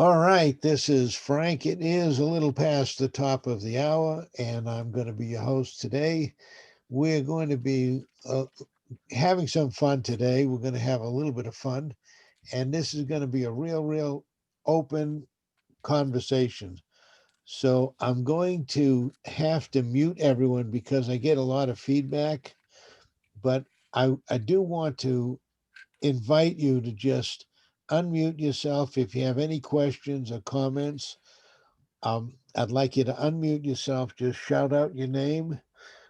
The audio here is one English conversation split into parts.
All right, this is Frank. It is a little past the top of the hour, and I'm going to be your host today. We're going to be having some fun today. We're going to have a little bit of fun, and this is going to be a real open conversation. So I'm going to have to mute everyone because I get a lot of feedback, but I do want to invite you to just unmute yourself if you have any questions or comments. I'd like you to unmute yourself, just shout out your name,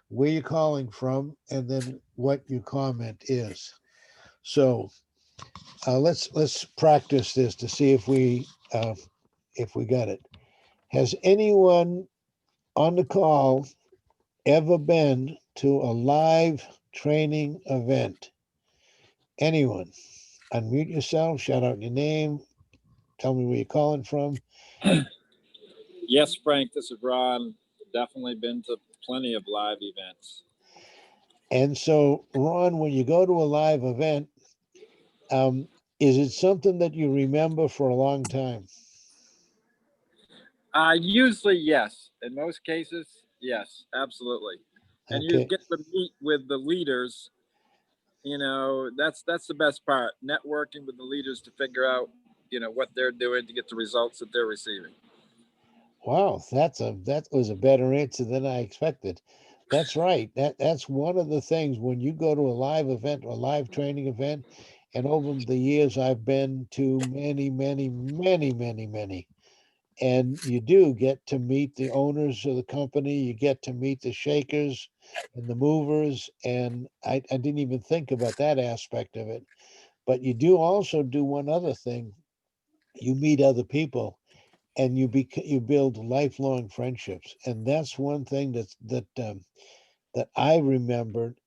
where you're calling from, and then what your comment is. So let's practice this to see if we got it. Has anyone on the call ever been to a live training event? Anyone? Unmute yourself, shout out your name, tell me where you're calling from. Yes, Frank, this is Ron. Definitely been to plenty of live events. And so, Ron, when you go to a live event, is it something that you remember for a long time? Usually, yes. In most cases, yes, absolutely. And you Okay. get to meet with the leaders. That's the best part. Networking with the leaders to figure out, what they're doing to get the results that they're receiving. Wow, that was a better answer than I expected. That's right. That's one of the things when you go to a live event or a live training event, and over the years I've been to many, and you do get to meet the owners of the company, you get to meet the shakers and the movers, and I didn't even think about that aspect of it. But you do also do one other thing. You meet other people and you build lifelong friendships, and that's one thing that I remembered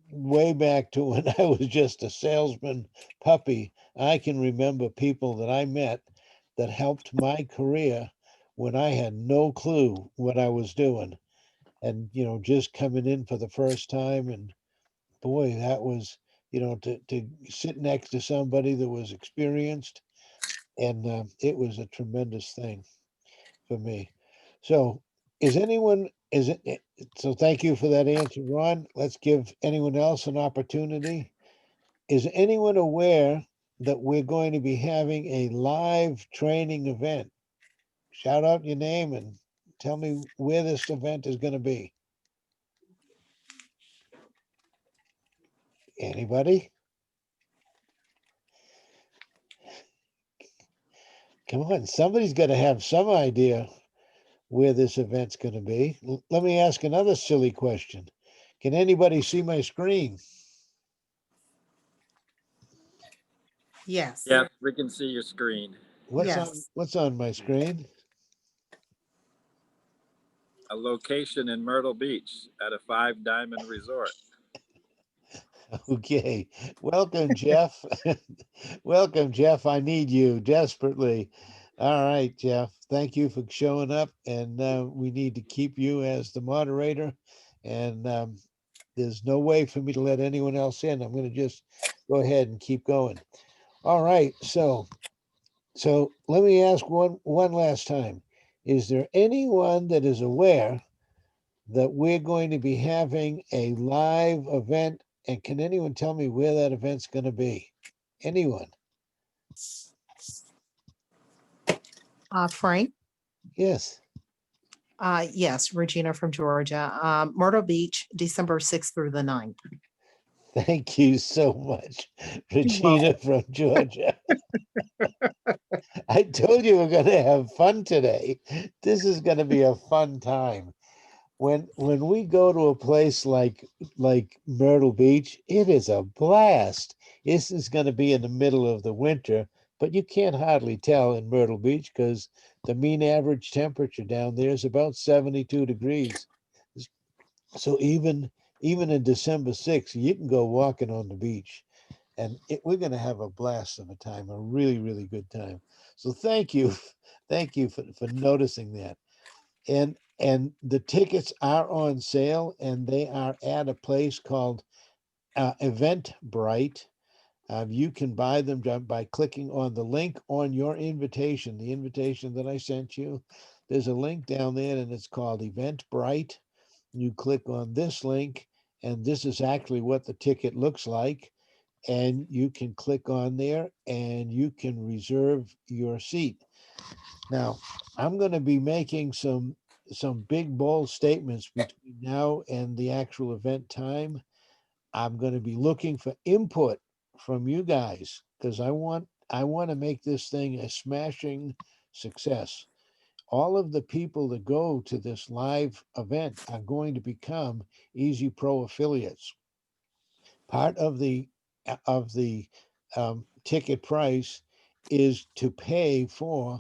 way back to when I was just a salesman puppy. I can remember people that I met that helped my career when I had no clue what I was doing, and just coming in for the first time. And boy, that was, to sit next to somebody that was experienced, and it was a tremendous thing for me. So, is anyone is it? So, thank you for that answer, Ron. Let's give anyone else an opportunity. Is anyone aware that we're going to be having a live training event? Shout out your name and tell me where this event is going to be. Anybody? Come on, somebody's got to have some idea where this event's going to be. Let me ask another silly question. Can anybody see my screen? Yes. Yeah, we can see your screen. Yes. What's on my screen? A location in Myrtle Beach at a Five Diamond Resort. Okay. Welcome, Jeff. Welcome, Jeff. I need you desperately. All right, Jeff. Thank you for showing up. And we need to keep you as the moderator. And there's no way for me to let anyone else in. I'm going to just go ahead and keep going. All right. So let me ask one last time. Is there anyone that is aware that we're going to be having a live event? And can anyone tell me where that event's going to be? Anyone? Frank? Yes. Yes, Regina from Georgia. Myrtle Beach, December 6th through the 9th. Thank you so much, Well, Regina from Georgia. I told you we're going to have fun today. This is going to be a fun time. When we go to a place like Myrtle Beach, it is a blast. This is going to be in the middle of the winter, but you can't hardly tell in Myrtle Beach because the mean average temperature down there is about 72 degrees. So even in December 6th, you can go walking on the beach, and we're going to have a blast of a time, a really good time. So thank you, thank you for noticing that. And the tickets are on sale, and they are at a place called Eventbrite. You can buy them by clicking on the link on your invitation, the invitation that I sent you. There's a link down there and it's called Eventbrite. You click on this link, and this is actually what the ticket looks like. And you can click on there and you can reserve your seat. Now, I'm going to be making some big bold statements between now and the actual event time. I'm going to be looking for input from you guys because I want to make this thing a smashing success. All of the people that go to this live event are going to become Easy Pro affiliates. Part of the ticket price is to pay for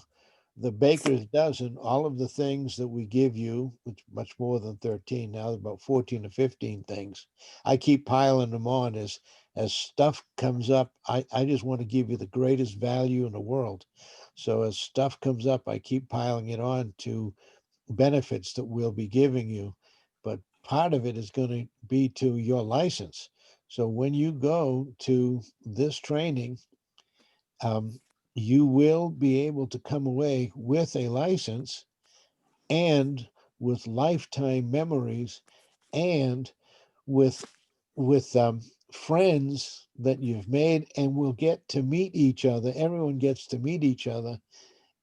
the baker's dozen, all of the things that we give you, which much more than 13 now, about 14 or 15 things. I keep piling them on as stuff comes up. I just want to give you the greatest value in the world. So as stuff comes up, I keep piling it on to benefits that we'll be giving you. But part of it is going to be to your license. So when you go to this training, um, you will be able to come away with a license and with lifetime memories and with friends that you've made, and will get to meet each other. Everyone gets to meet each other,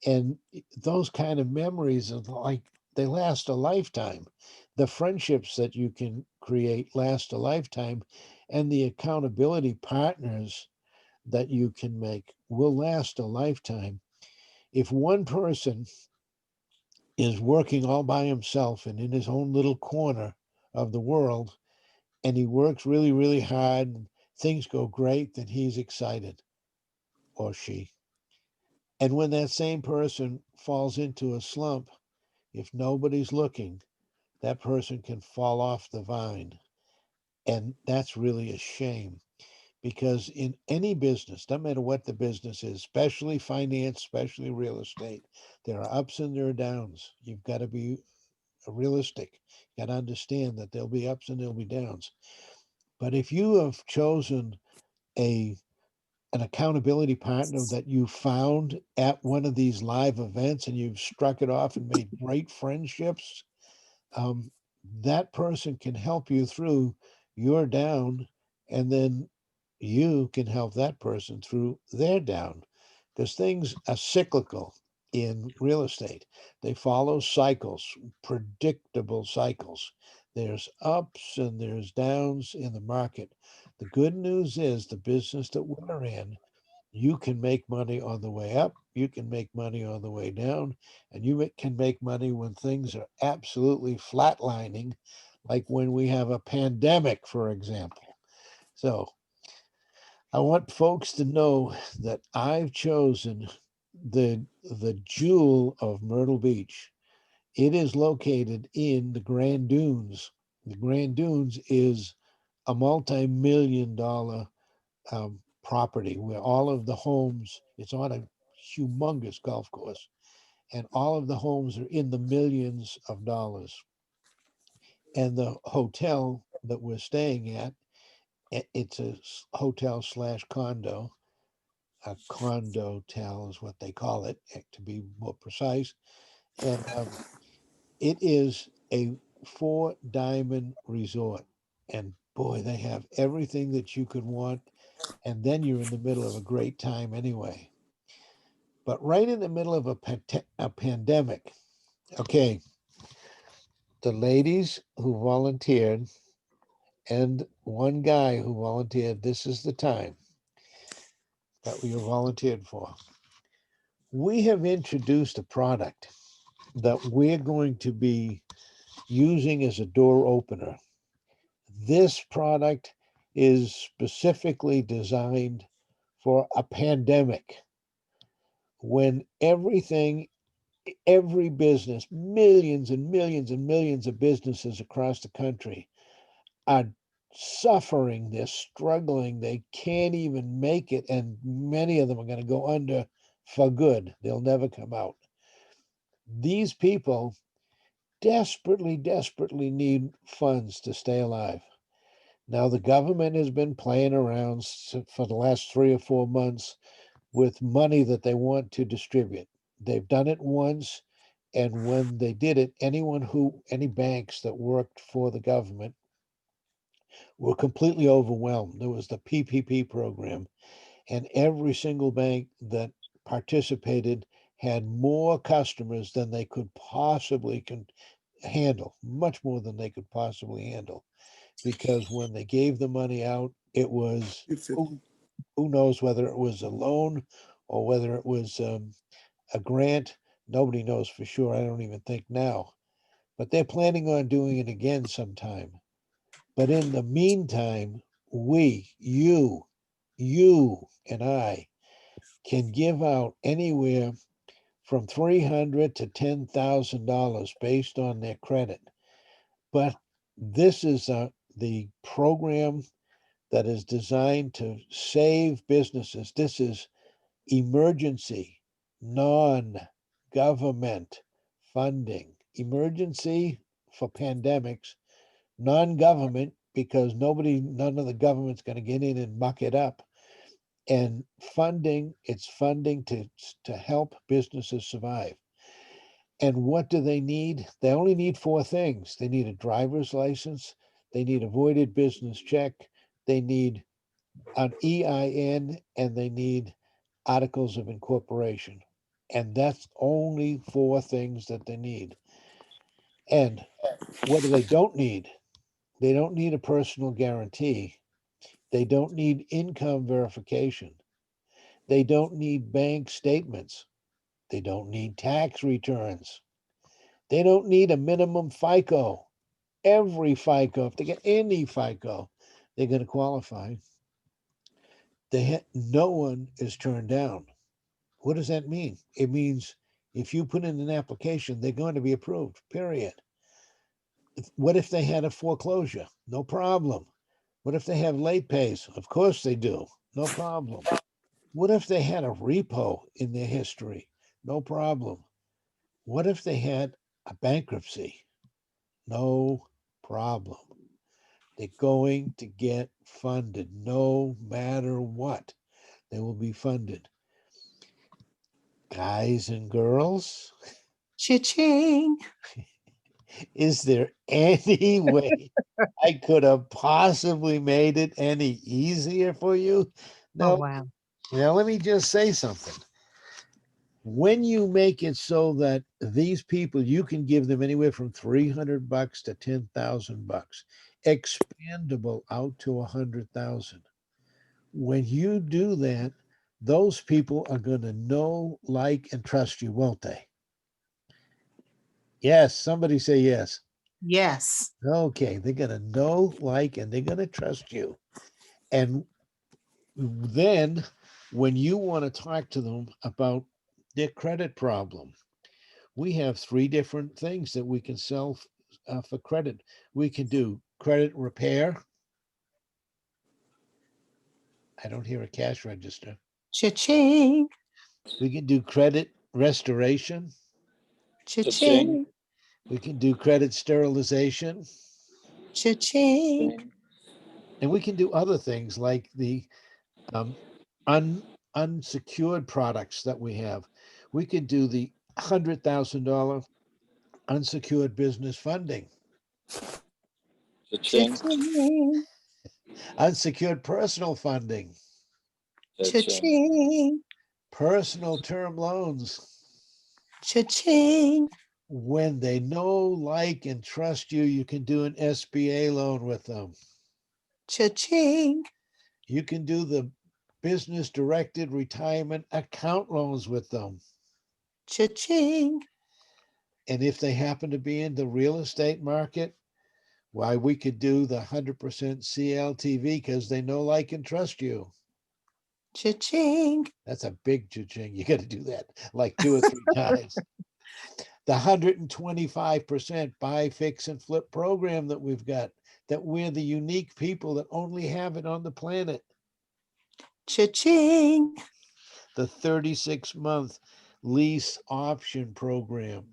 and those kind of memories are like they last a lifetime. The friendships that you can create last a lifetime, and the accountability partners that you can make will last a lifetime. If one person is working all by himself and in his own little corner of the world, and he works really, really hard, and things go great, then he's excited, or she. And when that same person falls into a slump, if nobody's looking, that person can fall off the vine. And that's really a shame, because in any business, no matter what the business is, especially finance, especially real estate, there are ups and there are downs. You've got to be realistic. You got to understand that there'll be ups and there'll be downs. But if you have chosen a an accountability partner that you found at one of these live events and you've struck it off and made great friendships, um, that person can help you through your down, and then you can help that person through their down, because things are cyclical in real estate. They follow cycles, predictable cycles. There's ups and there's downs in the market. The good news is the business that we're in, you can make money on the way up, you can make money on the way down, and can make money when things are absolutely flatlining, like when we have a pandemic, for example. So I want folks to know that I've chosen the jewel of Myrtle Beach. It is located in the Grand Dunes. The Grand Dunes is a multi-million dollar property where all of the homes, it's on a humongous golf course, and all of the homes are in the millions of dollars. And the hotel that we're staying at, it's a hotel slash condo. A condo tel is what they call it, to be more precise. And it is a four diamond resort. And boy, they have everything that you could want. And then you're in the middle of a great time anyway. But right in the middle of a pandemic, okay, the ladies who volunteered and one guy who volunteered, this is the time that we were volunteered for. We have introduced a product that we're going to be using as a door opener. This product is specifically designed for a pandemic when every business, millions and millions and millions of businesses across the country are suffering. They're struggling. They can't even make it. And many of them are going to go under for good. They'll never come out. These people desperately, desperately need funds to stay alive. Now, the government has been playing around for the last 3 or 4 months with money that they want to distribute. They've done it once, and when they did it, any banks that worked for the government were completely overwhelmed. There was the PPP program, and every single bank that participated had more customers than they could possibly handle, much more than they could possibly handle. Because when they gave the money out, it was who knows whether it was a loan or whether it was a grant. Nobody knows for sure. I don't even think now. But they're planning on doing it again sometime. But in the meantime, you and I can give out anywhere from $300 to $10,000 based on their credit. But this is the program that is designed to save businesses. This is emergency, non-government funding. Emergency for pandemics, non-government because none of the government's going to get in and muck it up. And funding, it's funding to help businesses survive. And what do they need? They only need four things. They need a driver's license, they need a voided business check, they need an EIN, and they need articles of incorporation. And that's only four things that they need. And what do they don't need? They don't need a personal guarantee. They don't need income verification. They don't need bank statements. They don't need tax returns. They don't need a minimum FICO. Every FICO, if they get any FICO, they're going to qualify. No one is turned down. What does that mean? It means if you put in an application, they're going to be approved, period. What if they had a foreclosure? No problem. What if they have late pays? Of course they do. No problem. What if they had a repo in their history? No problem. What if they had a bankruptcy? No problem. They're going to get funded no matter what. They will be funded. Guys and girls, Cha-ching. is there any way I could have possibly made it any easier for you? Oh, No. wow. Now, let me just say something. When you make it so that these people, you can give them anywhere from $300 to $10,000, expandable out to 100,000. When you do that, those people are going to know, like, and trust you, won't they? Yes, somebody say yes. Yes. Okay, they're going to know, like, and they're going to trust you. And then when you want to talk to them about their credit problem, we have three different things that we can sell for credit. We can do credit repair. I don't hear a cash register. Cha-ching. We can do credit restoration. Cha-ching. We can do credit sterilization. Cha-ching. And we can do other things like the um, unsecured products that we have. We could do the $100,000 unsecured business funding, Cha-ching, Cha-ching. unsecured personal funding, cha-ching, Cha-ching. personal term loans. Cha-ching. When they know, like, and trust you, you can do an SBA loan with them. Cha-ching. You can do the business directed retirement account loans with them. Cha-ching. And if they happen to be in the real estate market, why, we could do the 100% CLTV because they know, like, and trust you. Cha-ching. That's a big cha-ching. You got to do that like 2 or 3 times. The 125% buy, fix, and flip program that we've got, that we're the unique people that only have it on the planet. Cha-ching. The 36-month lease option program.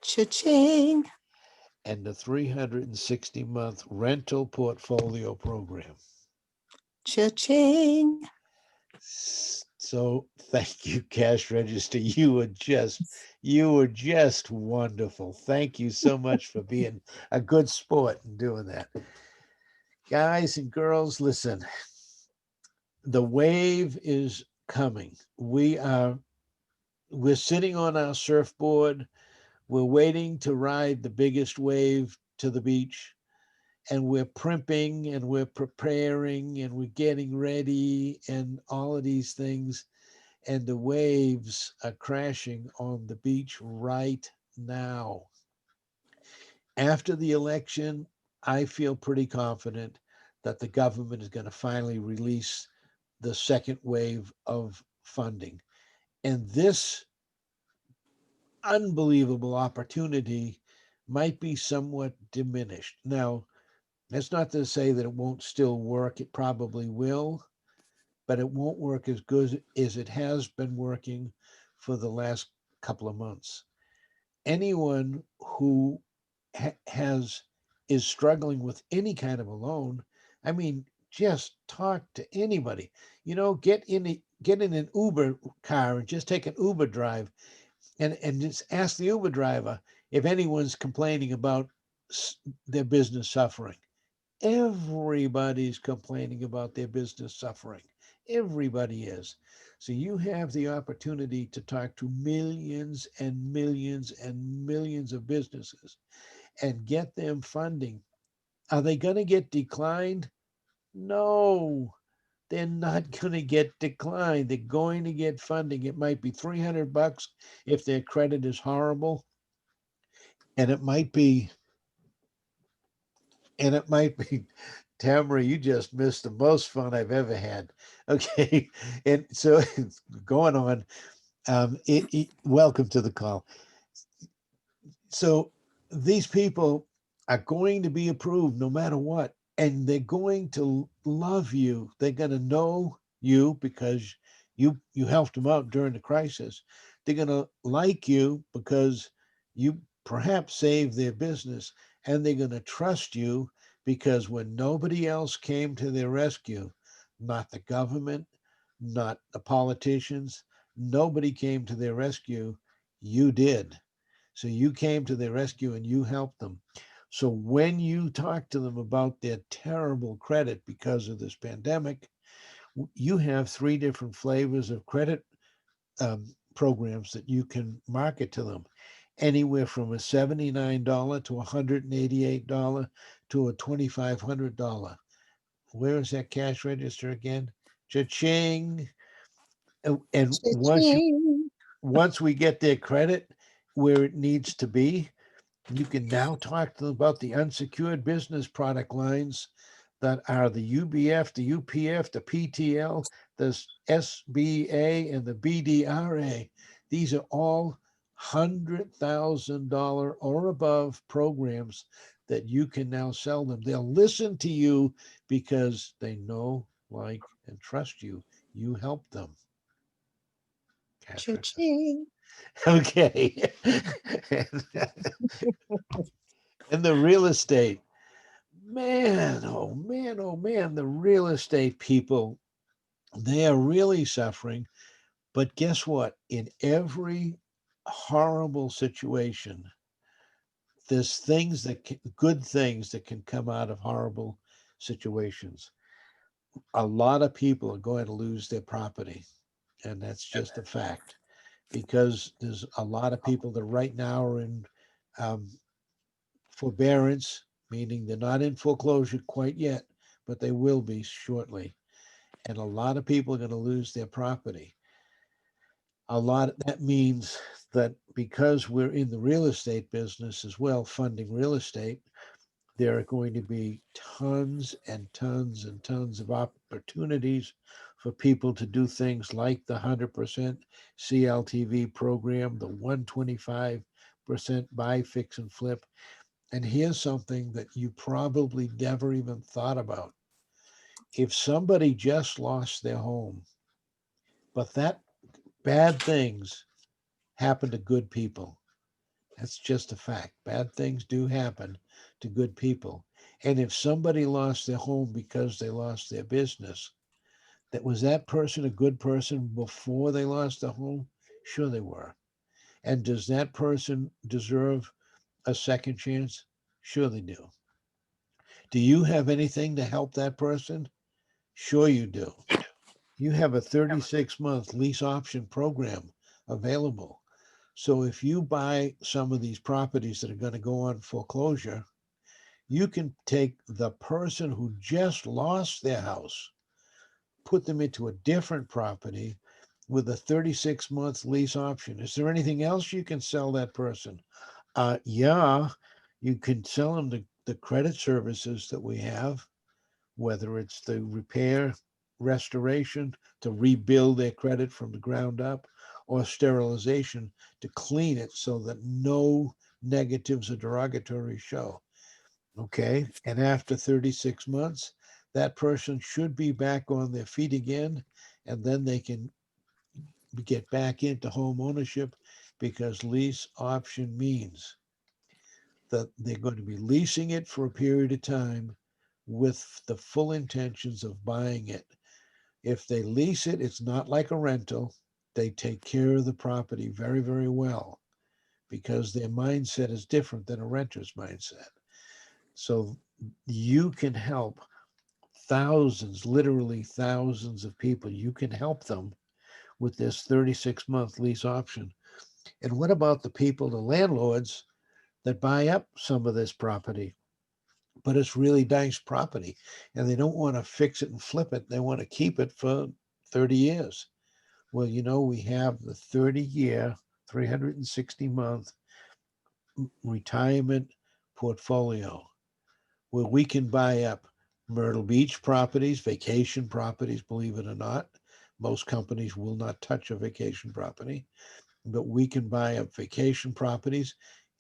Cha-ching. and the 360-month rental portfolio program. Cha-ching. So thank you, cash register. You were just wonderful. Thank you so much for being a good sport and doing that. Guys and girls, listen, the wave is coming. We're sitting on our surfboard. We're waiting to ride the biggest wave to the beach, and we're primping and we're preparing and we're getting ready and all of these things. And the waves are crashing on the beach right now. After the election, I feel pretty confident that the government is going to finally release the second wave of funding. And this unbelievable opportunity might be somewhat diminished. Now, that's not to say that it won't still work. It probably will, but it won't work as good as it has been working for the last couple of months. Anyone who has is struggling with any kind of a loan, I mean, just talk to anybody. Get in an Uber car and just take an Uber drive, and just ask the Uber driver if anyone's complaining about their business suffering. Everybody's complaining about their business suffering. Everybody is. So you have the opportunity to talk to millions and millions and millions of businesses and get them funding. Are they going to get declined? No, they're not going to get declined. They're going to get funding. It might be $300 if their credit is horrible, and it might be and it might be Tamara, you just missed the most fun I've ever had. Okay. And so going on, welcome to the call. So these people are going to be approved no matter what, and they're going to love you. They're going to know you because you helped them out during the crisis. They're going to like you because you perhaps saved their business, and they're going to trust you because when nobody else came to their rescue, not the government, not the politicians, nobody came to their rescue, you did. So you came to their rescue and you helped them. So when you talk to them about their terrible credit because of this pandemic, you have three different flavors of credit programs that you can market to them. Anywhere from a $79 to $188 to a $2,500. Where is that cash register again? Cha-ching. And Cha-ching. once we get their credit where it needs to be, you can now talk to them about the unsecured business product lines that are the UBF, the UPF, the PTL, the SBA, and the BDRA. These are all $100,000 or above programs that you can now sell them. They'll listen to you because they know, like, and trust you. You help them. Cash register. Cha-ching. Okay. And the real estate, man, oh man, the real estate people, they are really suffering. But guess what? In every horrible situation, there's good things that can come out of horrible situations. A lot of people are going to lose their property, and that's just a fact because there's a lot of people that right now are in um, forbearance, meaning they're not in foreclosure quite yet, but they will be shortly. And a lot of people are going to lose their property. That means that because we're in the real estate business as well, funding real estate, there are going to be tons and tons and tons of opportunities for people to do things like the 100% CLTV program, the 125% buy, fix, and flip. And here's something that you probably never even thought about. If somebody just lost their home, but that bad things happen to good people, That's just a fact. Bad things do happen to good people. And if somebody lost their home because they lost their business, that was that person a good person before they lost their home? Sure they were. And does that person deserve a second chance? Sure they do. Do you have anything to help that person? Sure you do. You have a 36-month lease option program available. So if you buy some of these properties that are going to go on foreclosure, you can take the person who just lost their house, put them into a different property with a 36-month lease option. Is there anything else you can sell that person? Yeah, you can sell them the credit services that we have, whether it's the repair, restoration to rebuild their credit from the ground up, or sterilization to clean it so that no negatives or derogatory show. Okay. And after 36 months, that person should be back on their feet again, and then they can get back into home ownership, because lease option means that they're going to be leasing it for a period of time with the full intentions of buying it. If they lease it, it's not like a rental. They take care of the property very, very well, because their mindset is different than a renter's mindset. So you can help thousands, literally thousands of people. You can help them with this 36-month lease option. And what about the people, the landlords that buy up some of this property, but it's really nice property and they don't want to fix it and flip it. They want to keep it for 30 years. Well, we have the 30-year, 360-month retirement portfolio where we can buy up Myrtle Beach properties, vacation properties, believe it or not. Most companies will not touch a vacation property, but we can buy up vacation properties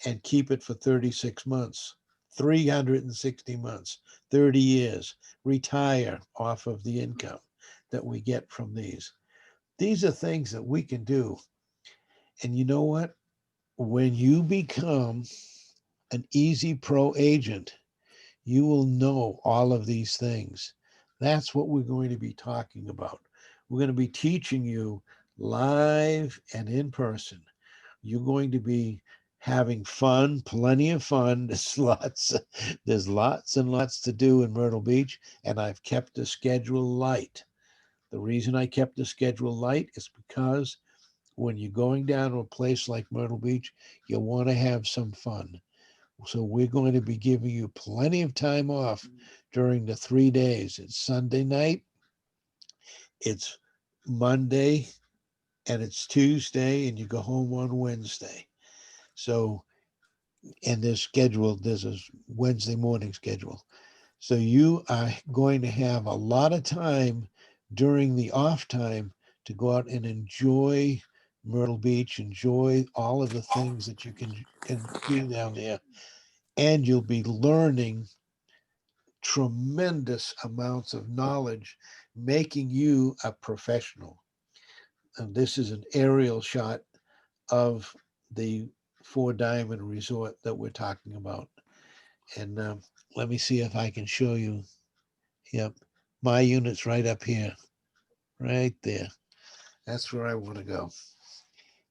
and keep it for 36 months, 360 months, 30 years, retire off of the income that we get from these. These are things that we can do. And you know what? When you become an Easy Pro agent, you will know all of these things. That's what we're going to be talking about. We're going to be teaching you live and in person. You're going to be having fun, plenty of fun. There's lots and lots to do in Myrtle Beach, and I've kept the schedule light. The reason I kept the schedule light is because when you're going down to a place like Myrtle Beach, you want to have some fun. So we're going to be giving you plenty of time off during the 3 days. It's Sunday night, it's Monday, and it's Tuesday, and you go home on Wednesday. So, and there's a Wednesday morning schedule. So you are going to have a lot of time during the off time to go out and enjoy Myrtle Beach, enjoy all of the things that you can do down there. And you'll be learning tremendous amounts of knowledge, making you a professional. And this is an aerial shot of the Four Diamond Resort that we're talking about. And let me see if I can show you. Yep, my unit's right up here, right there. That's where I want to go.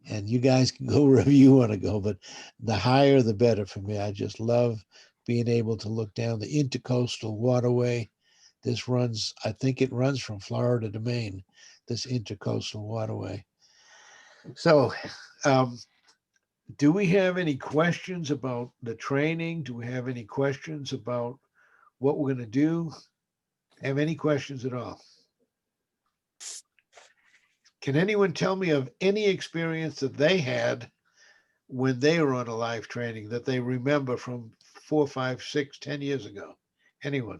And you guys can go wherever you want to go, but the higher the better for me. I just love being able to look down the intercoastal waterway. I think it runs from Florida to Maine, this intercoastal waterway. So, do we have any questions about the training? Do we have any questions about what we're going to do? Have any questions at all? Can anyone tell me of any experience that they had when they were on a live training that they remember from 4, 5, 6, 10 years ago? Anyone?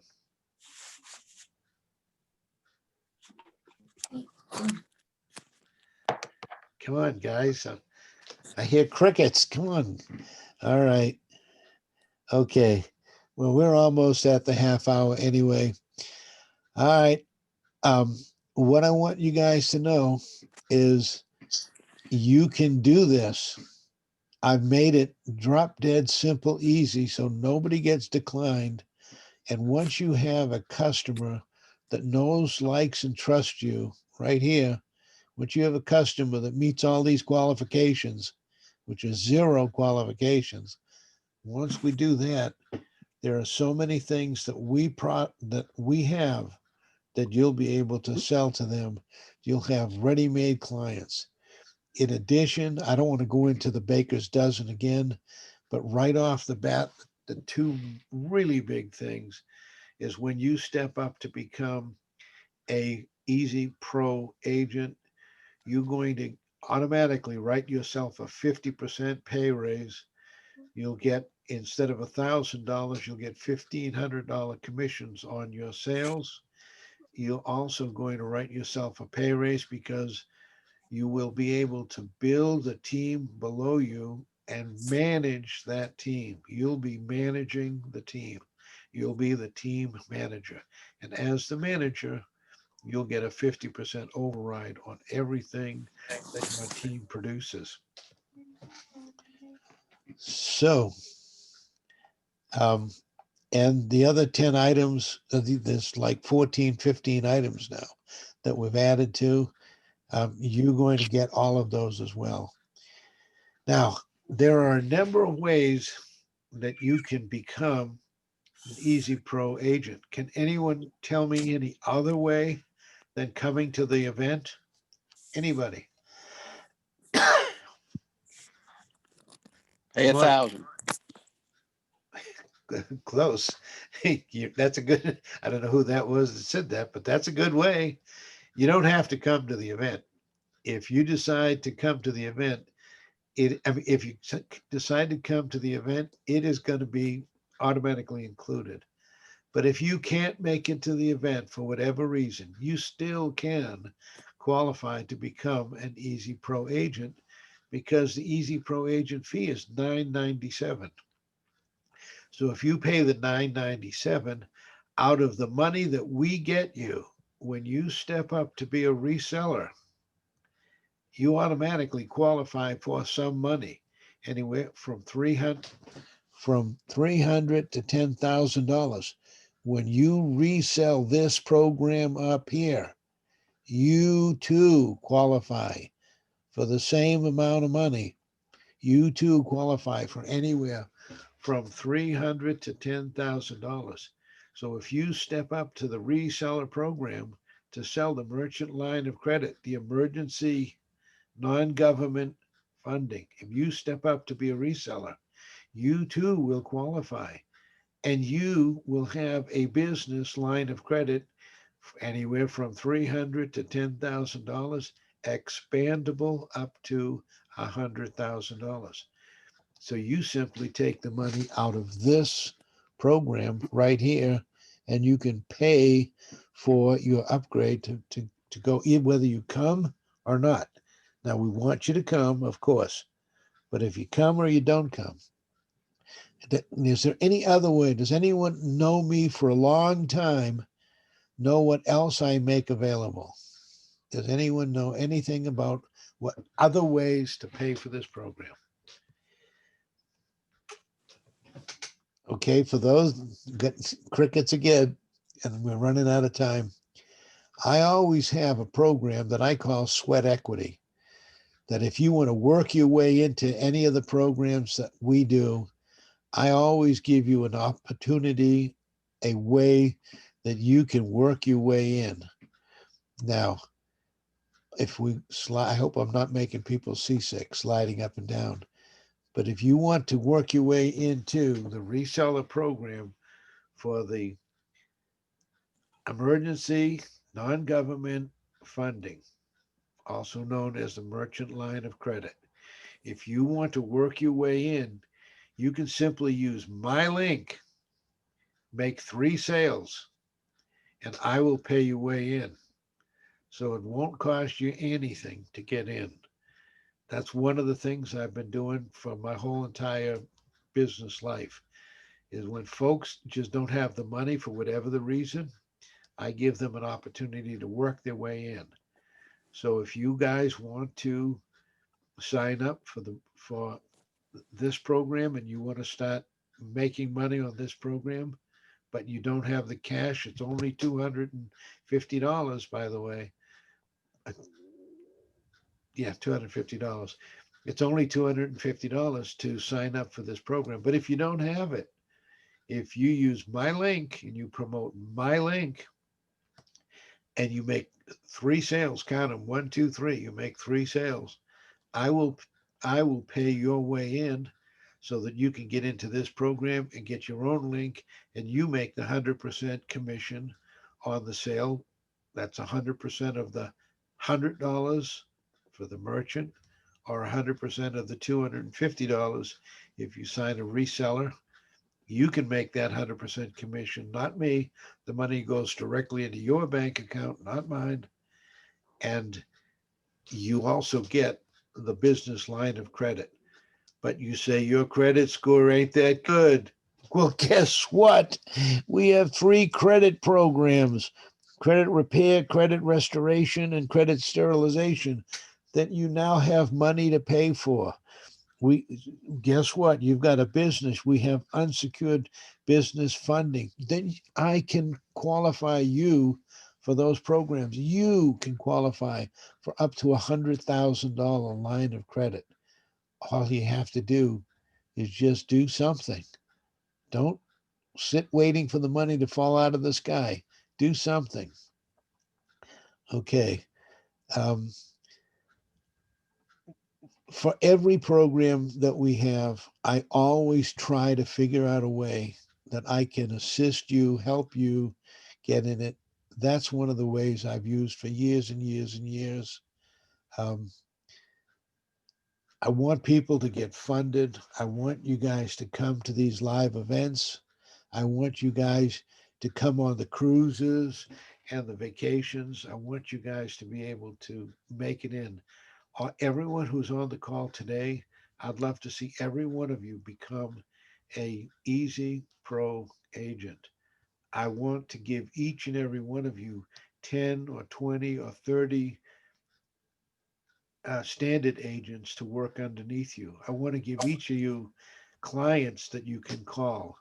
Come on, guys. I hear crickets. Come on. All right. Okay. Well, we're almost at the half hour anyway. All right. What I want you guys to know is you can do this I've made it drop dead simple, easy, so nobody gets declined. And once you have a customer that knows, likes, and trusts you right here, once you have a customer that meets all these qualifications, which is 0 qualifications, once we do that, there are so many things that we have that you'll be able to sell to them. You'll have ready-made clients. In addition, I don't want to go into the baker's dozen again, but right off the bat, the two really big things is when you step up to become a Easy Pro agent, you're going to automatically write yourself a 50% pay raise. You'll get, instead of $1,000, you'll get $1,500 commissions on your sales. You're also going to write yourself a pay raise because you will be able to build a team below you and manage that team. You'll be managing the team. You'll be the team manager. And as the manager, you'll get a 50% override on everything that your team produces. So, um, and the other 10 items, there's like 14, 15 items now that we've added to. You're going to get all of those as well. Now, there are a number of ways that you can become an Easy Pro agent. Can anyone tell me any other way than coming to the event? Anybody? Pay Mike, 1,000. close. That's a good, I don't know who that was that said that, but that's a good way. You don't have to come to the event. If you decide to come to the event, I mean, if you decide to come to the event, it is going to be automatically included. But if you can't make it to the event for whatever reason, you still can qualify to become an Easy Pro agent because the Easy Pro agent fee is $9.97. So if you pay the $9.97 out of the money that we get you when you step up to be a reseller, you automatically qualify for some money, anywhere from 300 to $10,000. When you resell this program up here, you too qualify for the same amount of money. You too qualify for anywhere from 300 to $10,000. So if you step up to the reseller program to sell the merchant line of credit, the emergency non-government funding, if you step up to be a reseller, you too will qualify, and you will have a business line of credit anywhere from 300 to $10,000, expandable up to $100,000. So you simply take the money out of this program right here, and you can pay for your upgrade to go in, whether you come or not. Now, we want you to come, of course, but if you come or you don't come, is there any other way? Does anyone know me for a long time, know what else I make available? Does anyone know anything about what other ways to pay for this program? Okay, for those, crickets again, and we're running out of time. I always have a program that I call Sweat Equity, that if you want to work your way into any of the programs that we do, I always give you an opportunity, a way that you can work your way in. Now, if we slide, I hope I'm not making people seasick sliding up and down. But if you want to work your way into the reseller program for the emergency non-government funding, also known as the merchant line of credit, if you want to work your way in, you can simply use my link, make 3 sales, and I will pay your way in. So it won't cost you anything to get in. That's one of the things I've been doing for my whole entire business life, is when folks just don't have the money for whatever the reason, I give them an opportunity to work their way in. So if you guys want to sign up for this program and you want to start making money on this program, but you don't have the cash, it's only $250, by the way. Uh, Yeah, $250. It's only $250 to sign up for this program. But if you don't have it, if you use my link and you promote my link and you make 3 sales, count them, 1, 2, 3, you make 3 sales, I will I will pay your way in so that you can get into this program and get your own link, and you make the 100% commission on the sale. That's 100% of the $100 for the merchant, or 100% of the $250 if you sign a reseller. You can make that 100% commission, not me. The money goes directly into your bank account, not mine. And you also get the business line of credit. But you say your credit score ain't that good. Well, guess what? We have 3 credit programs: credit repair, credit restoration, and credit sterilization that you now have money to pay for. We Guess what? You've got a business. We have unsecured business funding. Then I can qualify you for those programs. You can qualify for up to $100,000 line of credit. All you have to do is just do something. Don't sit waiting for the money to fall out of the sky. Do something. Okay. Um, for every program that we have, I always try to figure out a way that I can assist you, help you get in it. That's one of the ways I've used for years and years and years. Um, I want people to get funded. I want you guys to come to these live events. I want you guys to come on the cruises and the vacations. I want you guys to be able to make it in. Everyone who's on the call today, I'd love to see every one of you become a Easy Pro agent. I want to give each and every one of you 10 or 20 or 30 standard agents to work underneath you. I want to give each of you clients that you can call.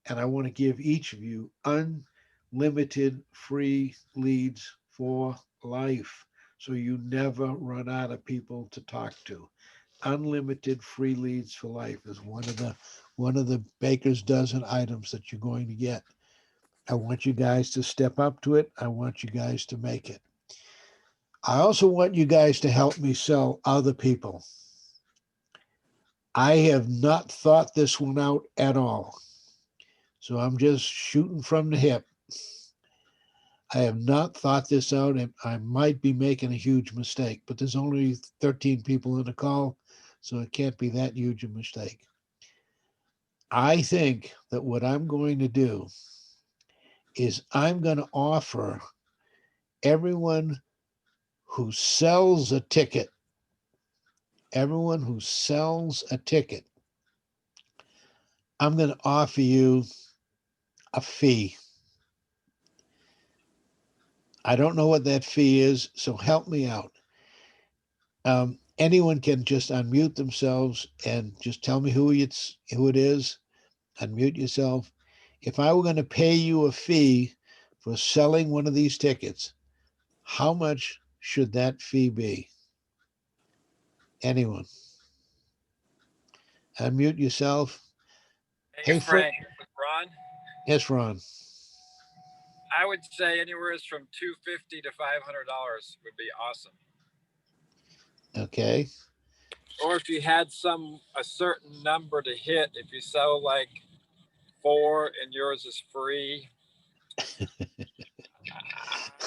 And I want to give each of you unlimited free leads for life. So you never run out of people to talk to. Unlimited free leads for life is one of the baker's dozen items that you're going to get. I want you guys to step up to it. I want you guys to make it. I also want you guys to help me sell other people. I have not thought this one out at all. So I'm just shooting from the hip. I have not thought this out, and I might be making a huge mistake, but there's only 13 people in the call, so it can't be that huge a mistake. I think that what I'm going to do is I'm going to offer everyone who sells a ticket, everyone who sells a ticket, I'm going to offer you a fee. I don't know what that fee is, so help me out. Anyone can just unmute themselves and just tell me who it is. Unmute yourself. If I were going to pay you a fee for selling one of these tickets, how much should that fee be? Anyone? Unmute yourself. Hey, Frank, Ron. Yes, Ron. I would say anywhere from $250 to $500 would be awesome. Okay. Or if you had a certain number to hit, if you sell like 4 and yours is free. I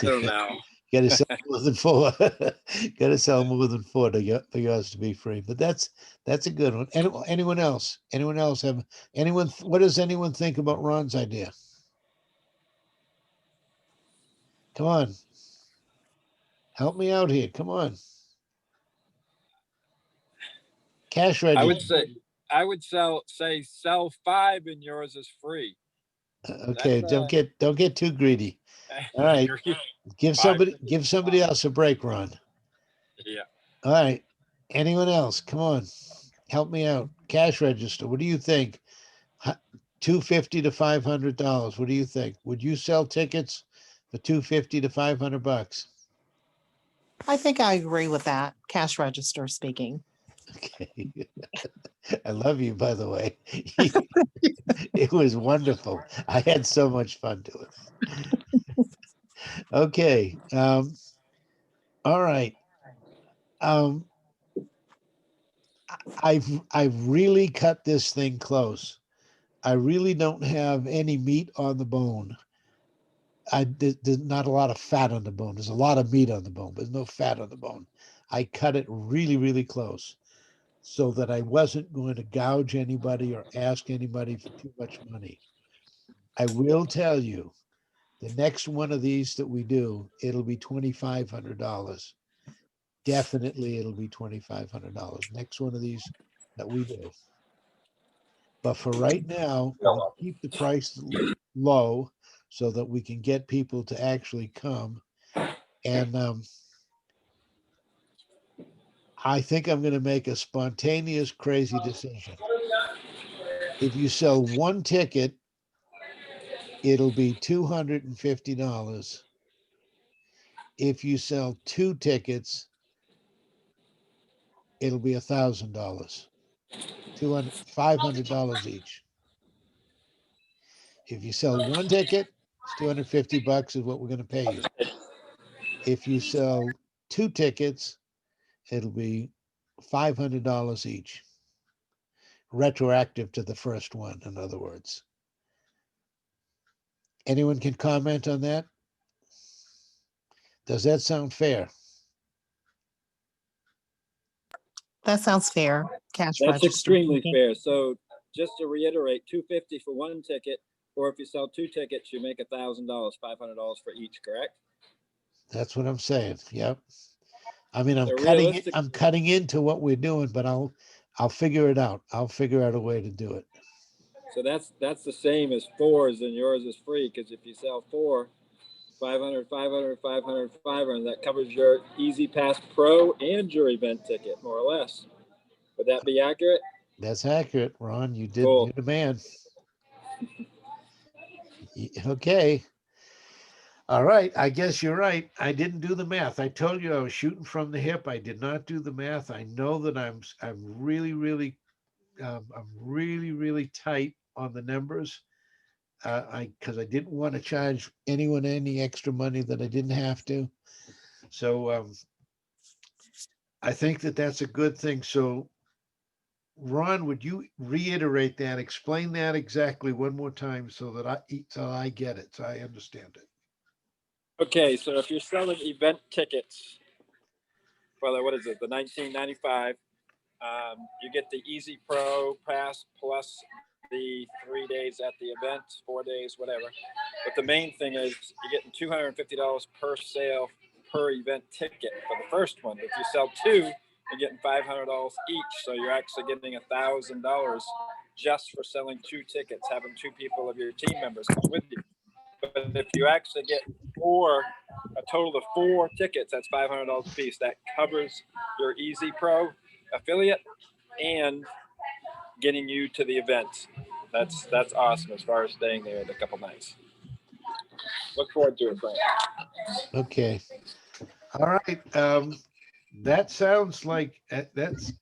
don't know. Got to sell more than 4. Got to sell more than 4 for yours to be free. But that's a good one. Anyone else? What does anyone think about Ron's idea? Come on. Help me out here. Come on. Cash ready. I would sell 5 and yours is free. Okay, don't get too greedy. All right. Give somebody else a break, Ron. Yeah. All right. Anyone else? Come on. help me out. Cash register. What do you think? 250 to $500. What do you think? Would you sell tickets for 250 to $500? I think I agree with that. Cash register speaking. Okay. I love you, by the way. It was wonderful. I had so much fun doing it. Okay. All right. Um, I've really cut this thing close. I really don't have any meat on the bone. There's not a lot of fat on the bone. There's a lot of meat on the bone, but there's no fat on the bone. I cut it really, really close so that I wasn't going to gouge anybody or ask anybody for too much money. I will tell you, the next one of these that we do, it'll be $2,500. Definitely, it'll be $2,500. Next one of these that we do. But for right now, we're going to keep the price low so that we can get people to actually come. And I think I'm going to make a spontaneous, crazy decision. If you sell one ticket, it'll be $250. If you sell two tickets, it'll be $1,000. $500 each. If you sell one ticket, it's $250 is what we're going to pay you. If you sell two tickets, it'll be $500 each, retroactive to the first one, in other words. Anyone can comment on that? Does that sound fair? That sounds fair. Cash That's register extremely speaking. fair. So just to reiterate, 250 for one ticket, or if you sell two tickets, you make $1,000, $500 for each, correct? That's what I'm saying. Yep. I mean, I'm So cutting it. realistic, I'm cutting into what we're doing, but I'll figure it out. I'll figure out a way to do it. so that's the same as fours, and yours is free because if you sell four, 500, 500, 500, 500, that covers your Easy Pass Pro and your event ticket, more or less. Would that be accurate? That's accurate, Ron. Cool. You're the man. Okay. All right. I guess you're right. I didn't do the math. I told you I was shooting from the hip. I did not do the math. I know that I'm really, really, I'm really, really tight on the numbers. Because I didn't want to charge anyone any extra money that I didn't have to. So I think that that's a good thing. So Ron, would you reiterate that? Explain that exactly one more time so I get it, so I understand it. Okay, so if you're selling event tickets for the, what is it, the 1995, you get the Easy Pro Pass plus the 3 days at the event, 4 days, whatever. But the main thing is you're getting $250 per sale per event ticket for the first one. If you sell two, you're getting $500 each. So you're actually getting $1,000 just for selling two tickets, having two people of your team members come with you. But if you actually get a total of four tickets, that's $500 a piece. That covers your Easy Pro affiliate and getting you to the event. That's awesome as far as staying there the couple nights. Look forward to it, Frank. Okay. All right. That sounds like that's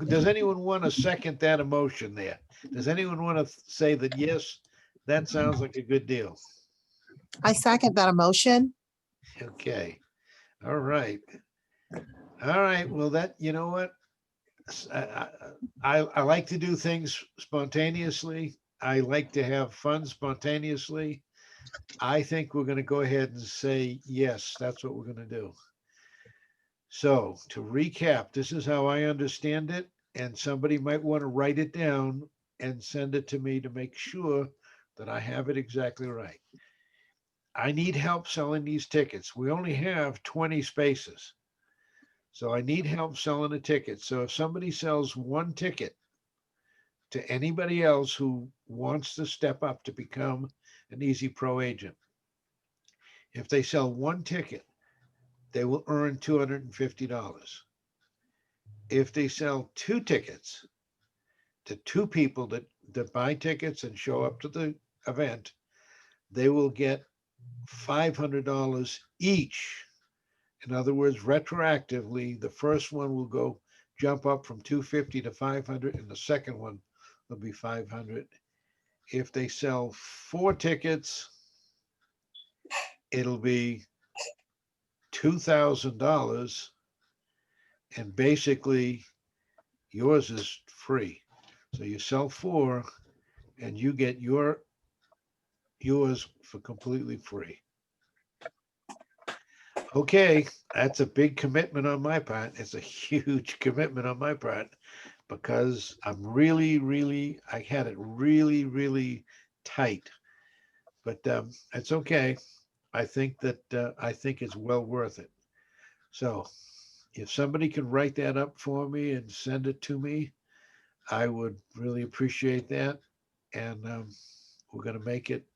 does anyone want to second that emotion there? Does anyone want to say that yes, that sounds like a good deal? I second that emotion. Okay. All right. All right. Well, you know what? I like to do things spontaneously. I like to have fun spontaneously. I think we're going to go ahead and say, yes, that's what we're going to do. So to recap, this is how I understand it. And somebody might want to write it down and send it to me to make sure that I have it exactly right. I need help selling these tickets. We only have 20 spaces. So I need help selling a ticket. So if somebody sells one ticket to anybody else who wants to step up to become an Easy Pro agent, if they sell one ticket, they will earn $250. If they sell two tickets, the two people that buy tickets and show up to the event, they will get $500 each. In other words, retroactively, the first one will go jump up from 250 to 500, and the second one will be 500. If they sell 4 tickets, it'll be $2,000, and basically yours is free. So you sell 4 and you get yours for completely free. Okay, that's a big commitment on my part. It's a huge commitment on my part because I had it really tight. But it's okay. I think it's well worth it. So if somebody can write that up for me and send it to me, I would really appreciate that. And we're gonna make it.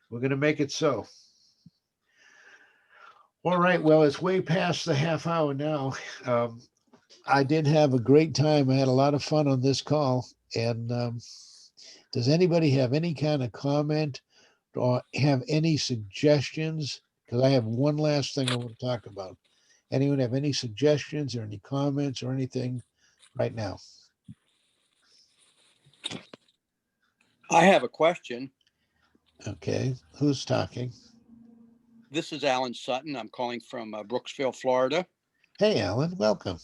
We're gonna make it so. All right. Well, it's way past the half hour now. Um, I did have a great time. I had a lot of fun on this call. And does anybody have any kind of comment or have any suggestions? Because I have one last thing I want to talk about. Anyone have any suggestions or any comments or anything right now? I have a question. Okay. Who's talking? This is Alan Sutton. I'm calling from Brooksville, Florida. Hey, Alan. Welcome.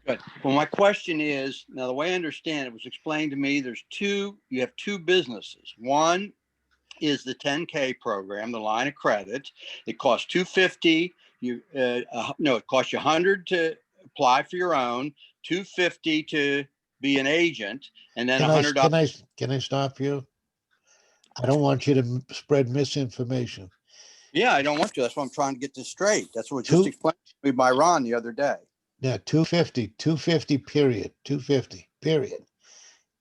Good. Well, my question is, now the way I understand it was explained to me, you have two businesses. One is the 10K program, the line of credit. It costs $250. No, it costs you $100 to apply for your own, $250 to be an agent, and then $100. Can I stop you? I don't want you to spread misinformation. Yeah, I don't want to. That's why I'm trying to get this straight. That's what was just Two, explained to me by Ron the other day. yeah, 250 period, 250 period.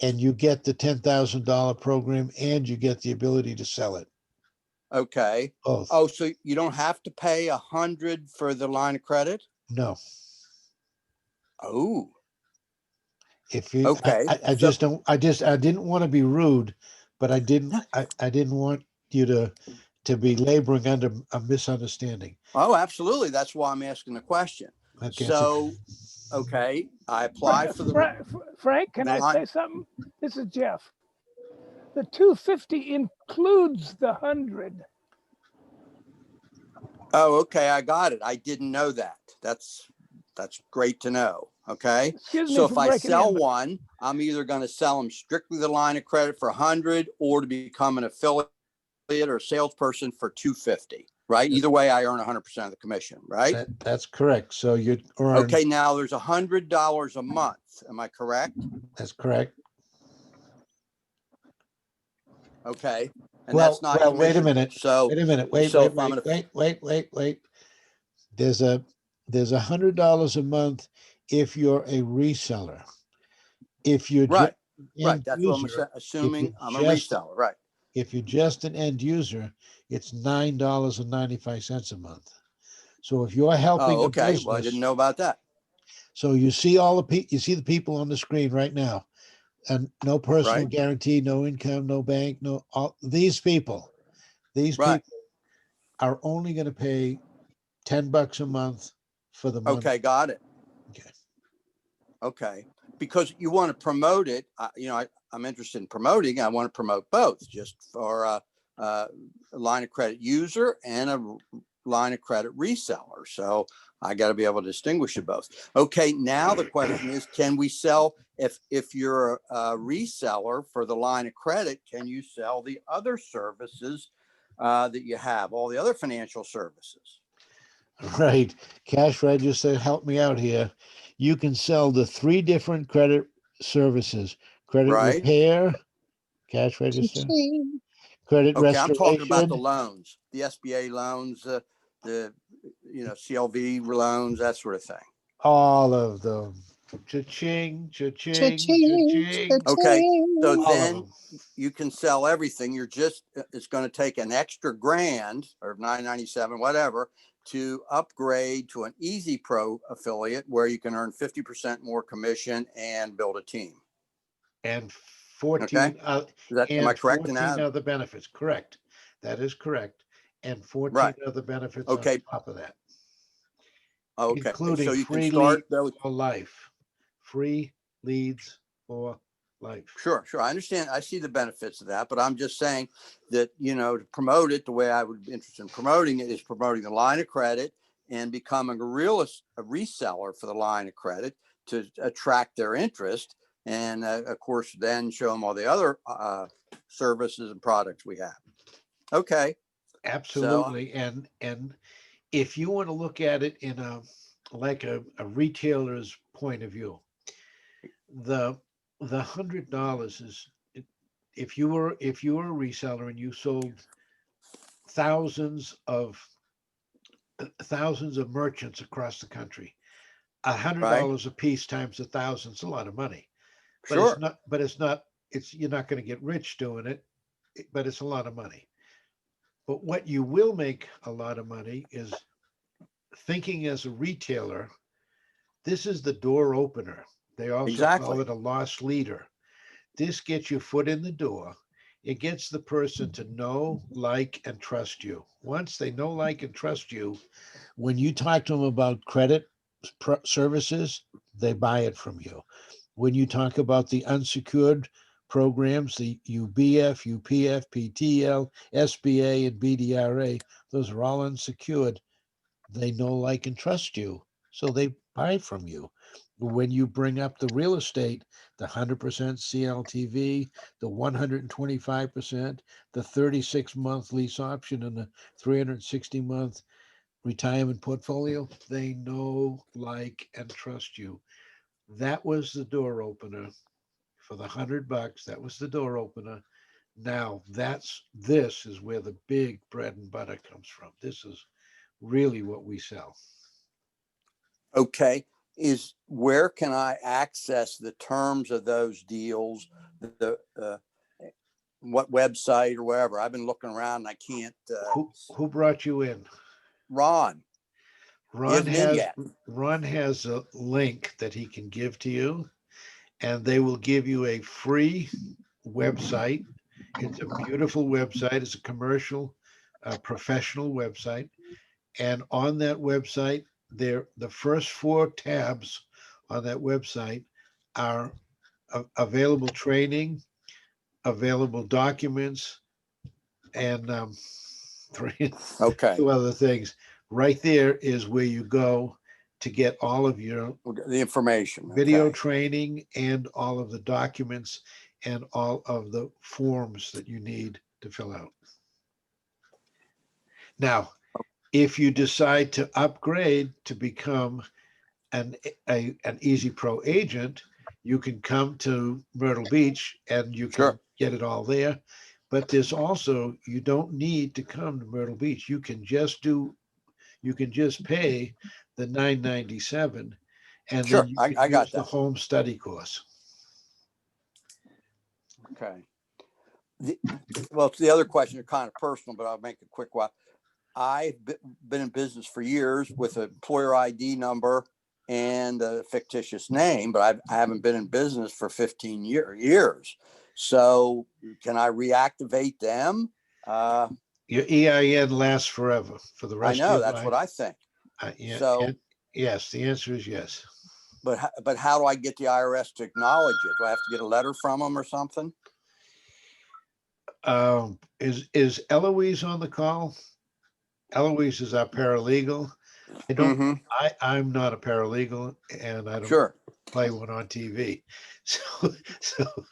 And you get the $10,000 program and you get the ability to sell it. Okay. Both. Oh, so you don't have to pay $100 for the line of credit? No. Oh, If you, okay. I just don't, I didn't want to be rude, but I didn't want you to be laboring under a misunderstanding. Oh, absolutely. That's why I'm asking the question. Okay. So, okay, I apply for the Frank, can I say something? This is Jeff. The 250 includes the 100. Oh, okay, I got it. I didn't know that. That's great to know. Okay. Excuse me So for if I breaking sell in, but one, I'm either going to sell them strictly the line of credit for 100 or to become an affiliate or salesperson for 250. Right. Either way, I earn 100% of the commission. Right. That's correct. So you earn. Okay. Now there's $100 a month. Am I correct? That's correct. Okay. And that's not well, wait a commission. minute. So Wait a minute. so if I'm gonna Wait. There's $100 a month if you're a reseller. If you're right, just right. That's what I'm user, assuming. I'm a reseller. Right. if you're just an end user, it's $9.95 a month. So if you're helping Oh, a okay. Well, I business, didn't know about that. so you see you see the people on the screen right now, and no personal Right. guarantee, no income, no bank, these people Right. are only going to pay $10 a month for the month. Okay. Got it. Okay. Okay. Because you want to promote it. I'm interested in promoting. I want to promote both, just for a line of credit user and a line of credit reseller. So I got to be able to distinguish it both. Okay. Now the question is, can we sell, if you're a reseller for the line of credit, can you sell the other services that you have, all the other financial services? Right. Cash register, help me out here. You can sell the 3 different credit services: credit Right. repair, cash register, credit Okay, I'm talking about the restoration, loans, the SBA loans, the CLV loans, that sort of thing. all of them. Cha-ching, cha-ching, cha-ching, Okay, so all of then them. you can sell everything. It's going to take an extra grand or $997, whatever, to upgrade to an Easy Pro affiliate where you can earn 50% more commission and build a team. and Okay. 14, Am I and correct in 14 that? other benefits. Correct. That is correct. And 14 Right. other benefits on Okay. top of that, Okay. including So you can free leads start those. for life. Free leads for life. Sure, sure. I understand. I see the benefits of that, but I'm just saying that, to promote it, the way I would be interested in promoting it is promoting the line of credit and becoming a reseller for the line of credit to attract their interest. And of course, then show them all the other services and products we have. Okay. So, Absolutely. And if you want to look at it in a retailer's point of view, the $100 is, if you were a reseller and you sold thousands of merchants across the country, right. $100 a piece times 1,000 is a lot of money. But Sure. you're not going to get rich doing it, but it's a lot of money. But what you will make a lot of money is thinking as a retailer. This is the door opener. They also call Exactly. it a loss leader. This gets your foot in the door. It gets the person to know, like, and trust you. Once they know, like, and trust you, when you talk to them about credit services, they buy it from you. When you talk about the unsecured programs, the UBF, UPF, PTL, SBA, and BDRA, those are all unsecured. They know, like, and trust you, so they buy from you. When you bring up the real estate, the 100% CLTV, the 125%, the 36-month lease option, and the 360-month retirement portfolio, they know, like, and trust you. That was the door opener for the $100. That was the door opener. Now this is where the big bread and butter comes from. This is really what we sell. Okay. Where can I access the terms of those deals? What website or wherever? I've been looking around and I can't. Who brought you in? Ron, he Ron hasn't in has yet. Ron has a link that he can give to you, and they will give you a free website. It's a beautiful website. It's a commercial, professional website. And on that website, the first 4 tabs on that website are available training, available documents, and Okay. 2 other things. Right there is where you go to get all of your The information. video Okay. training and all of the documents and all of the forms that you need to fill out. Now, if you decide to upgrade to become an Easy Pro agent, you can come to Myrtle Beach and you can Sure. get it all there. But there's also, you don't need to come to Myrtle Beach. You can just pay the $997, and then Sure. you can I use got the that. home study course. Okay. Well, the other question is kind of personal, but I'll make it quick one. I've been in business for years with an employer ID number and a fictitious name, but I haven't been in business for 15 years. So can I reactivate them? Your EIN lasts forever for the I rest of know your that's life. what I think. Yeah, So, and yes, the answer is yes. but how do I get the IRS to acknowledge it? Do I have to get a letter from them or something? Is Eloise on the call? Eloise is our paralegal. Mm-hmm. I'm not a paralegal, and I don't Sure. play one on TV. So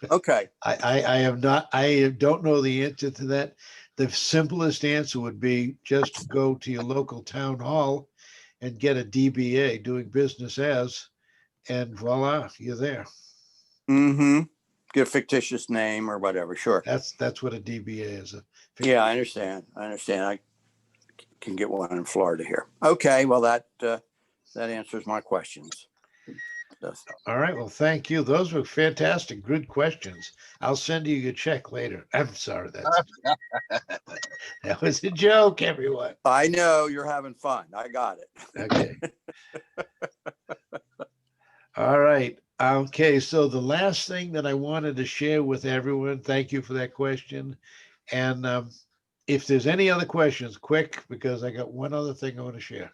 Okay. I have not, I don't know the answer to that. The simplest answer would be just go to your local town hall and get a DBA, doing business as, and voila, you're there. Mm-hmm. Get a fictitious name or whatever. Sure. That's what a DBA is. Yeah, I understand. I can get one in Florida here. Okay. Well, that answers my questions. All right. Well, thank you. Those were fantastic. Good questions. I'll send you your check later. I'm sorry. That was a joke, everyone. I know you're having fun. I got it. Okay. All right. Okay, so the last thing that I wanted to share with everyone, thank you for that question. And if there's any other questions, quick, because I got one other thing I want to share.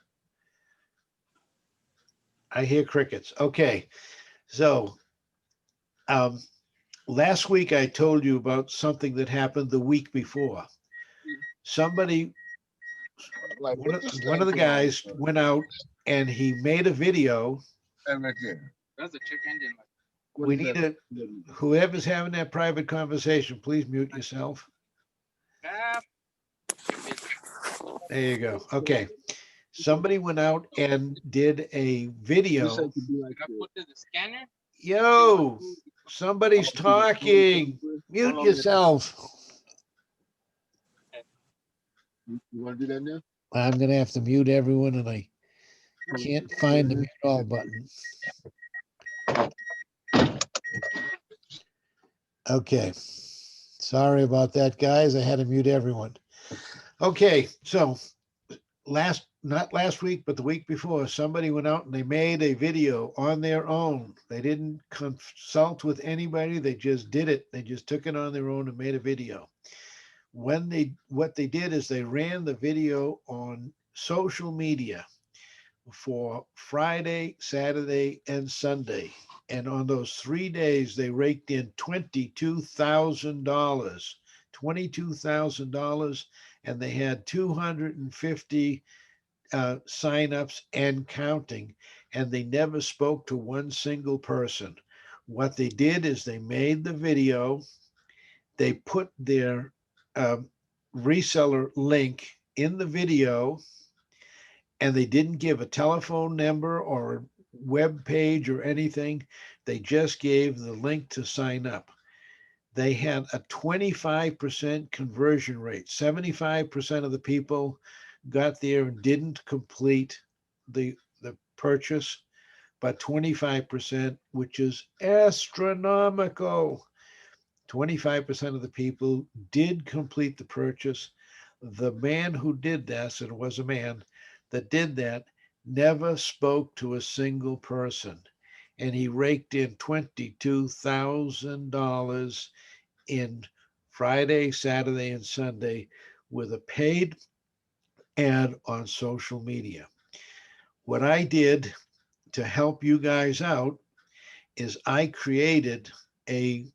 I hear crickets. Okay, so um, last week I told you about something that happened the week before. Somebody, one of the guys went out and he made a video. That's a check engine. We need a, whoever's having that private conversation, please mute yourself. There you go. Okay. Somebody went out and did a video. Can I put to the scanner? Yo, somebody's talking. Mute yourself. You want to do that now? I'm going to have to mute everyone and I can't find the mute all button. Okay. Sorry about that, guys. I had to mute everyone. Okay. So not last week, but the week before, somebody went out and they made a video on their own. They didn't consult with anybody. They just did it. They just took it on their own and made a video. What they did is they ran the video on social media for Friday, Saturday, and Sunday. And on those 3 days, they raked in $22,000, $22,000, and they had 250 signups and counting, and they never spoke to one single person. What they did is they made the video, they put their reseller link in the video, and they didn't give a telephone number or a web page or anything. They just gave the link to sign up. They had a 25% conversion rate. 75% of the people got there and didn't complete the purchase, but 25%, which is astronomical, 25% of the people did complete the purchase. The man who did this, and it was a man that did that, never spoke to a single person. And he raked in $22,000 in Friday, Saturday, and Sunday with a paid ad on social media. What I did to help you guys out is I created a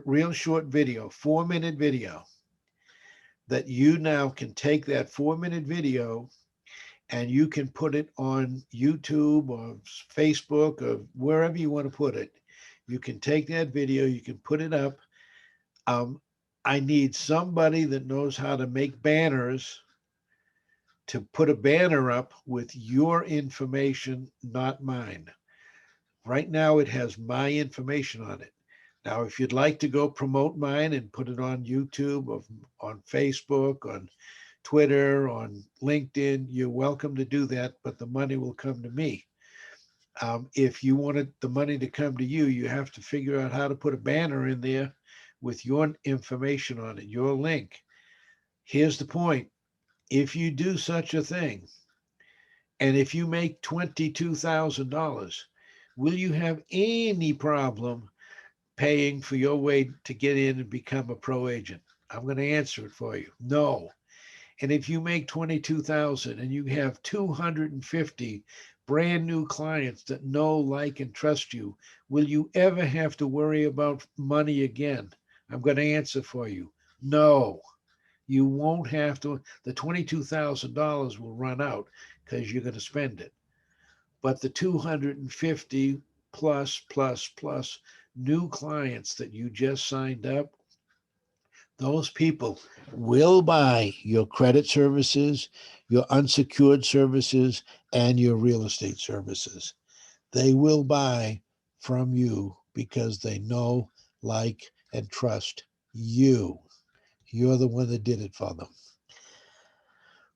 real short video, 4-minute video, that you now can take that 4-minute video and you can put it on YouTube or Facebook or wherever you want to put it. You can take that video, you can put it up. I need somebody that knows how to make banners to put a banner up with your information, not mine. Right now, it has my information on it. Now, if you'd like to go promote mine and put it on YouTube or on Facebook, on Twitter, on LinkedIn, you're welcome to do that, but the money will come to me. If you wanted the money to come to you, you have to figure out how to put a banner in there with your information on it, your link. Here's the point. If you do such a thing, and if you make $22,000, will you have any problem paying for your way to get in and become a pro agent? I'm going to answer it for you. No. And if you make 22,000 and you have 250 brand new clients that know, like, and trust you, will you ever have to worry about money again? I'm going to answer for you. No, you won't have to. The $22,000 will run out because you're going to spend it. But the 250 plus new clients that you just signed up, those people will buy your credit services, your unsecured services, and your real estate services. They will buy from you because they know, like, and trust you. You're the one that did it for them.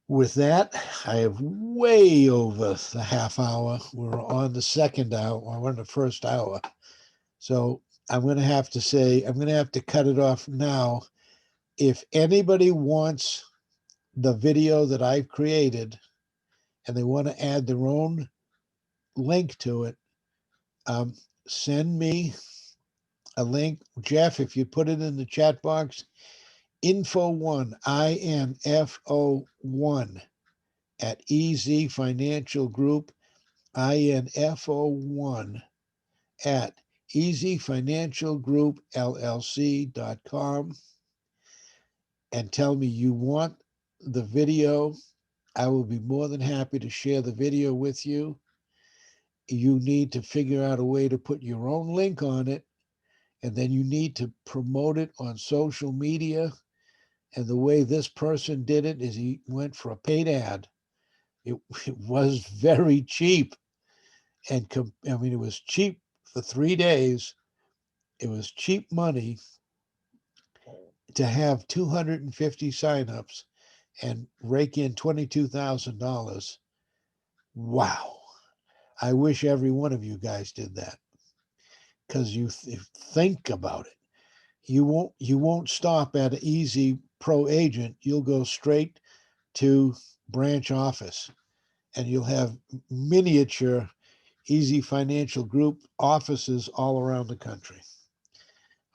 With that, I have way over the half hour. We're on the second hour, we're on the first hour. So I'm going to have to cut it off now. If anybody wants the video that I've created and they want to add their own link to it, Um, Send me a link. Jeff, if you put it in the chat box, info1, info1 at EZ Financial Group, info1 at easyfinancialgroupllc.com, and tell me you want the video. I will be more than happy to share the video with you. You need to figure out a way to put your own link on it, and then you need to promote it on social media. And the way this person did it is he went for a paid ad. It was very cheap. And I mean, it was cheap for 3 days. It was cheap money to have 250 signups and rake in $22,000. Wow. I wish every one of you guys did that, because think about it. You won't stop at an Easy Pro agent. You'll go straight to branch office, and you'll have miniature Easy Financial Group offices all around the country.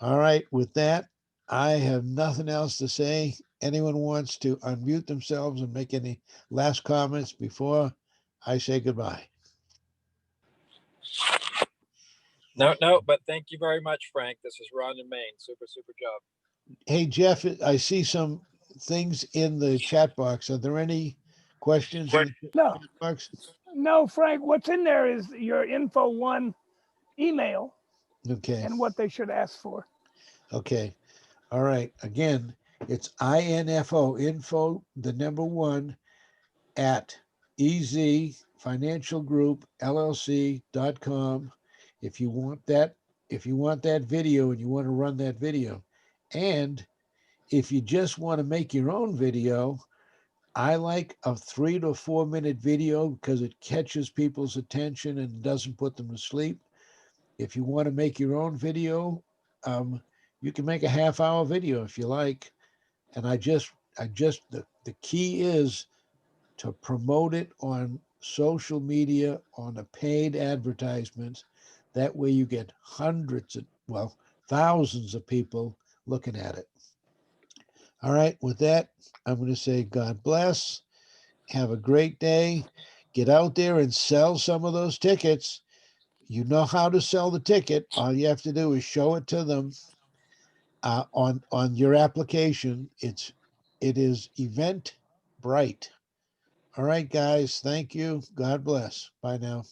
All right, with that, I have nothing else to say. Anyone wants to unmute themselves and make any last comments before I say goodbye? No, but thank you very much, Frank. This is Ron in Maine. Super job. Hey, Jeff, I see some things in the chat box. Are there any questions in the No, chat box? no, Frank, what's in there is your info1 email Okay, and what they should ask for. okay. All right. Again, it's info, the number one, at easyfinancialgroupllc.com. If you want that, video and you want to run that video. And if you just want to make your own video, I like a 3 to 4 minute video because it catches people's attention and doesn't put them to sleep. If you want to make your own video, you can make a half-hour video if you like. And the key is to promote it on social media, on a paid advertisements. That way you get thousands of people looking at it. All right, with that, I'm going to say God bless. Have a great day. Get out there and sell some of those tickets. You know how to sell the ticket. All you have to do is show it to them on your application. It is Eventbrite. All right, guys. Thank you. God bless. Bye now.